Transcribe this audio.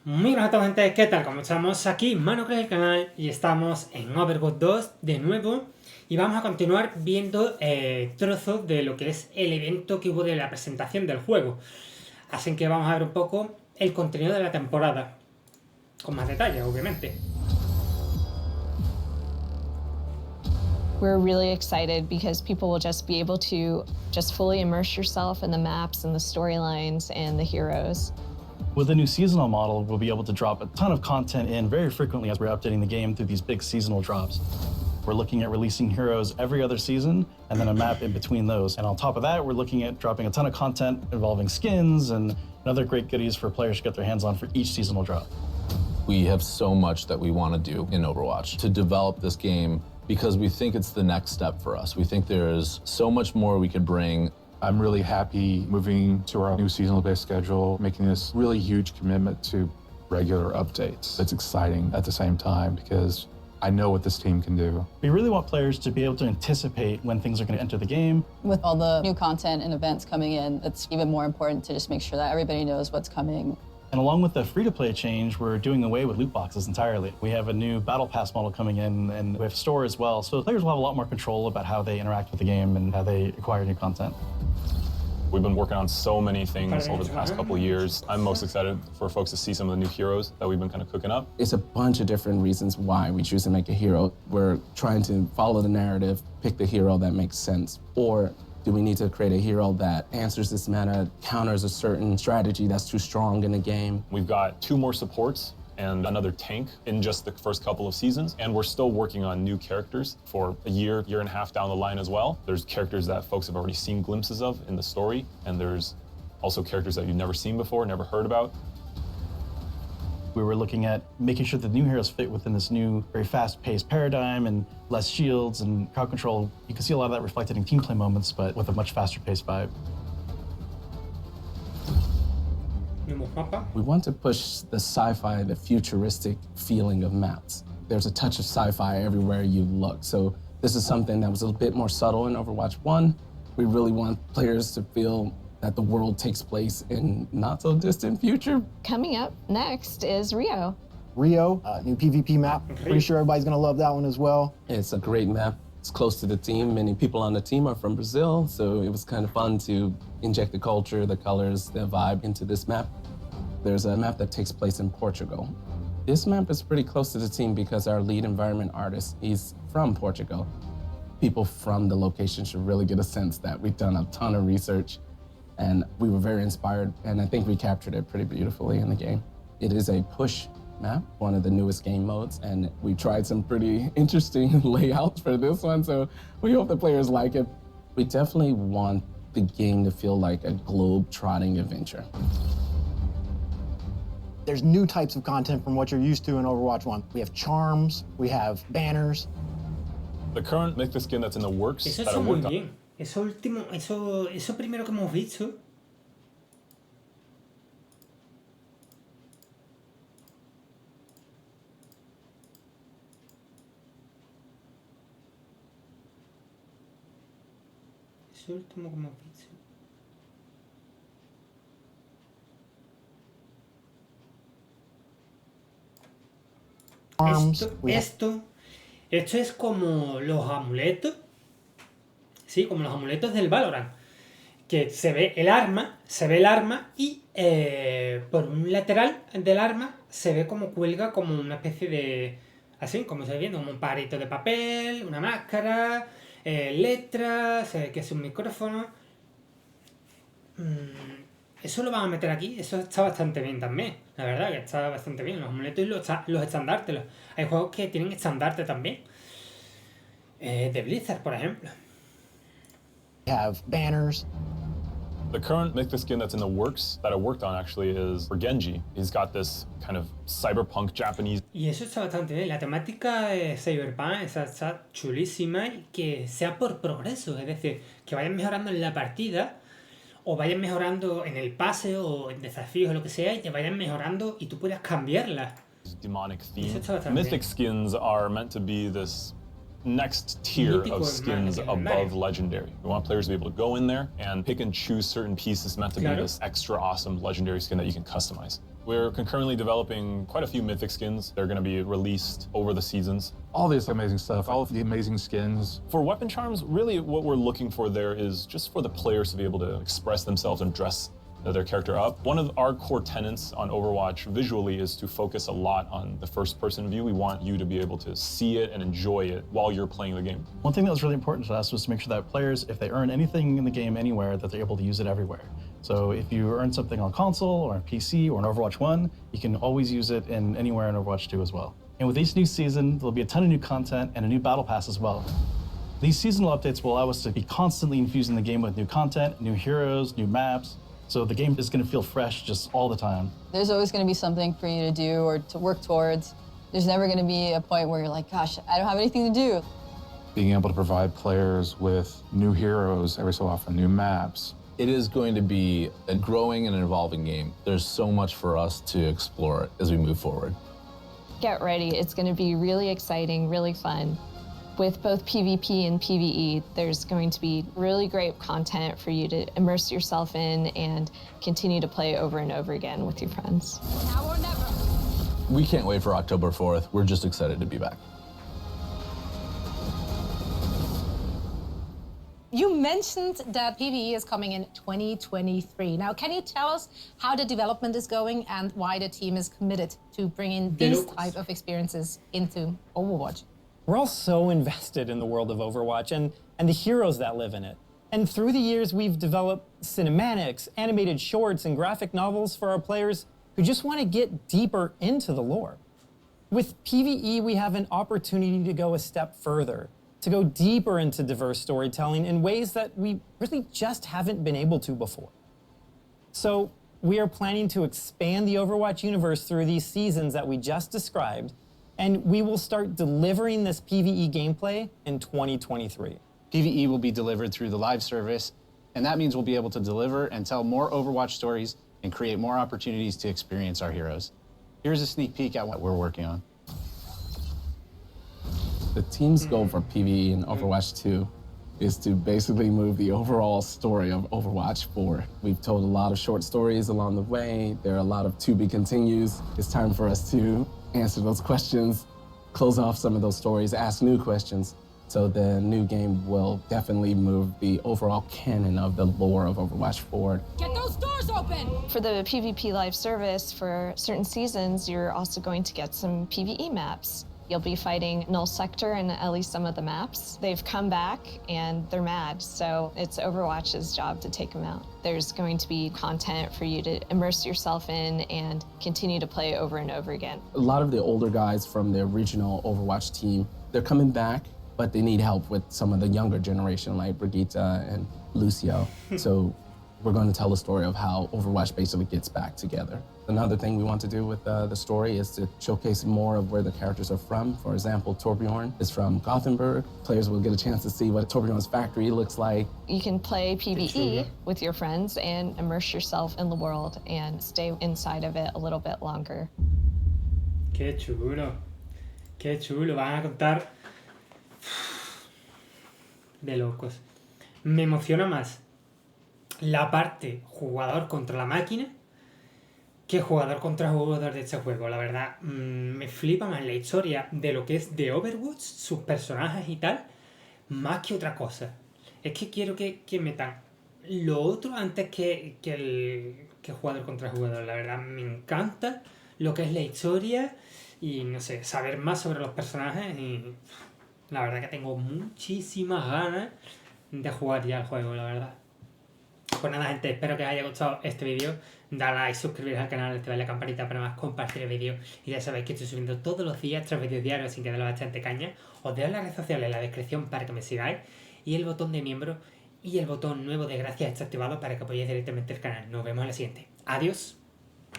Muy buenas a todos, gente, ¿qué tal? Como estamos aquí, Mano que es el canal y estamos en Overwatch 2 de nuevo y vamos a continuar viendo trozos de lo que es el evento que hubo de la presentación del juego. Así que vamos a ver un poco el contenido de la temporada, con más detalles, obviamente. We're really excited because people will just be able to just fully immerse yourself in the maps and the storylines and the heroes. With the new seasonal model, we'll be able to drop a ton of content in very frequently as we're updating the game through these big seasonal drops. We're looking at releasing heroes every other season and then a map in between those. And on top of that, we're looking at dropping a ton of content involving skins and other great goodies for players to get their hands on for each seasonal drop. We have so much that we want to do in Overwatch to develop this game because we think it's the next step for us. We think there's so much more we could bring. I'm really happy moving to our new seasonal-based schedule, making this really huge commitment to regular updates. It's exciting at the same time because I know what this team can do. We really want players to be able to anticipate when things are going to enter the game. With all the new content and events coming in, it's even more important to just make sure that everybody knows what's coming. And along with the free-to-play change, we're doing away with loot boxes entirely. We have a new Battle Pass model coming in, and we have store as well. So players will have a lot more control about how they interact with the game and how they acquire new content. We've been working on so many things over the past couple of years. I'm most excited for folks to see some of the new heroes that we've been kind of cooking up. It's a bunch of different reasons why we choose to make a hero. We're trying to follow the narrative, pick the hero that makes sense, or do we need to create a hero that answers this meta, counters a certain strategy that's too strong in the game? We've got 2 more supports and another tank in just the first couple of seasons. And we're still working on new characters for a year and a half down the line as well. There's characters that folks have already seen glimpses of in the story. And there's also characters that you've never seen before, never heard about. We were looking at making sure the new heroes fit within this new, very fast-paced paradigm and less shields and crowd control. You can see a lot of that reflected in team play moments, but with a much faster-paced vibe. We want to push the sci-fi, the futuristic feeling of maps. There's a touch of sci-fi everywhere you look. So this is something that was a bit more subtle in Overwatch 1. We really want players to feel that the world takes place in not so distant future. Coming up next is Rio. Rio, new PvP map. Pretty sure everybody's gonna love that one as well. It's a great map. It's close to the team. Many people on the team are from Brazil, so it was kind of fun to inject the culture, the colors, the vibe into this map. There's a map that takes place in Portugal. This map is pretty close to the team because our lead environment artist, he's from Portugal. People from the location should really get a sense that we've done a ton of research and we were very inspired, and I think we captured it pretty beautifully in the game. It is a push map, one of the newest game modes, and we tried some pretty interesting layouts for this one, so we hope the players like it. We definitely want the game to feel like a globe-trotting adventure. There's new types of content from what you're used to in Overwatch 1. We have charms, we have banners. The current Mythic skin that's in the works Eso that I está muy worked on. bien. Eso primero que hemos visto. Eso último que hemos visto. Charms. Esto es como los amuletos. Sí, como los amuletos del Valorant. Que se ve el arma y por un lateral del arma se ve como cuelga como una especie de... Así, como se ve viendo, como un pajarito de papel, una máscara, letras, se ve que es un micrófono. Eso lo van a meter aquí, eso está bastante bien también. La verdad que está bastante bien. Los amuletos y los estandartes. Hay juegos que tienen estandarte también. De Blizzard, por ejemplo. We have banners. The current Mythic skin that's in the works that I worked on actually is for Genji. He's got this kind of cyberpunk Japanese. Y eso está bastante bien. La temática de Cyberpunk está chulísima y que sea por progreso. Es decir, que vayan mejorando en la partida o vayan mejorando en el pase o en desafíos o lo que sea y te vayan mejorando y tú puedas cambiarla. Demonic theme. Eso está bastante Mythic bien. skins are meant to be this next tier Mítico of es más skins que above legendario. legendary. We want players to be able to go in there and pick and choose certain pieces meant to be Claro. this extra awesome legendary skin that you can customize. We're concurrently developing quite a few mythic skins. They're going to be released over the seasons. All this amazing stuff, all of the amazing skins. For weapon charms, really what we're looking for there is just for the players to be able to express themselves and dress their character up. One of our core tenets on Overwatch visually is to focus a lot on the first-person view. We want you to be able to see it and enjoy it while you're playing the game. One thing that was really important to us was to make sure that players, if they earn anything in the game anywhere, that they're able to use it everywhere. So if you earn something on console or on PC or on Overwatch 1, you can always use it in anywhere in Overwatch 2 as well. And with each new season, there'll be a ton of new content and a new battle pass as well. These seasonal updates will allow us to be constantly infusing the game with new content, new heroes, new maps. So the game is going to feel fresh just all the time. There's always going to be something for you to do or to work towards. There's never going to be a point where you're like, gosh, I don't have anything to do. Being able to provide players with new heroes every so often, new maps. It is going to be a growing and evolving game. There's so much for us to explore as we move forward. Get ready. It's going to be really exciting, really fun. With both PvP and PvE, there's going to be really great content for you to immerse yourself in and continue to play over and over again with your friends. Now or never. We can't wait for October 4th. We're just excited to be back. You mentioned that PvE is coming in 2023. Now, can you tell us how the development is going and why the team is committed to bringing these type of experiences into Overwatch? We're all so invested in the world of Overwatch and the heroes that live in it. And through the years, we've developed cinematics, animated shorts, and graphic novels for our players who just want to get deeper into the lore. With PvE, we have an opportunity to go a step further, to go deeper into diverse storytelling in ways that we really just haven't been able to before. So we are planning to expand the Overwatch universe through these seasons that we just described, and we will start delivering this PvE gameplay in 2023. PvE will be delivered through the live service, and that means we'll be able to deliver and tell more Overwatch stories and create more opportunities to experience our heroes. Here's a sneak peek at what we're working on. The team's goal for PvE in Overwatch 2 is to basically move the overall story of Overwatch forward. We've told a lot of short stories along the way. There are a lot of to be continues. It's time for us to answer those questions, close off some of those stories, ask new questions. So the new game will definitely move the overall canon of the lore of Overwatch forward. Get those doors open! For the PvP live service, for certain seasons, you're also going to get some PvE maps. You'll be fighting Null Sector in at least some of the maps. They've come back and they're mad, so it's Overwatch's job to take them out. There's going to be content for you to immerse yourself in and continue to play over and over again. A lot of the older guys from the original Overwatch team, they're coming back, but they need help with some of the younger generation like Brigitte and Lucio. So we're going to tell the story of how Overwatch basically gets back together. Another thing we want to do with the story is to showcase more of where the characters are from. For example, Torbjorn is from Gothenburg. Players will get a chance to see what Torbjorn's factory looks like. You can play PvE with your friends and immerse yourself in the world and stay inside of it a little bit longer. Qué chulo. Qué chulo. Van a contar de locos. Me emociona más la parte jugador contra la máquina que jugador contra jugador de este juego. La verdad, me flipa más la historia de lo que es de Overwatch, sus personajes y tal, más que otra cosa. Es que quiero que metan lo otro antes que jugador contra jugador. La verdad, me encanta lo que es la historia y, no sé, saber más sobre los personajes y la verdad que tengo muchísimas ganas de jugar ya el juego, la verdad. Pues nada, gente, espero que os haya gustado este vídeo. Dale like, suscribiros al canal, activad la campanita para más, compartir el vídeo. Y ya sabéis que estoy subiendo todos los días 3 vídeos diarios sin que darle bastante caña. Os dejo las redes sociales en la descripción para que me sigáis. Y el botón de miembro y el botón nuevo de gracias está activado para que apoyéis directamente el canal. Nos vemos en la siguiente. Adiós.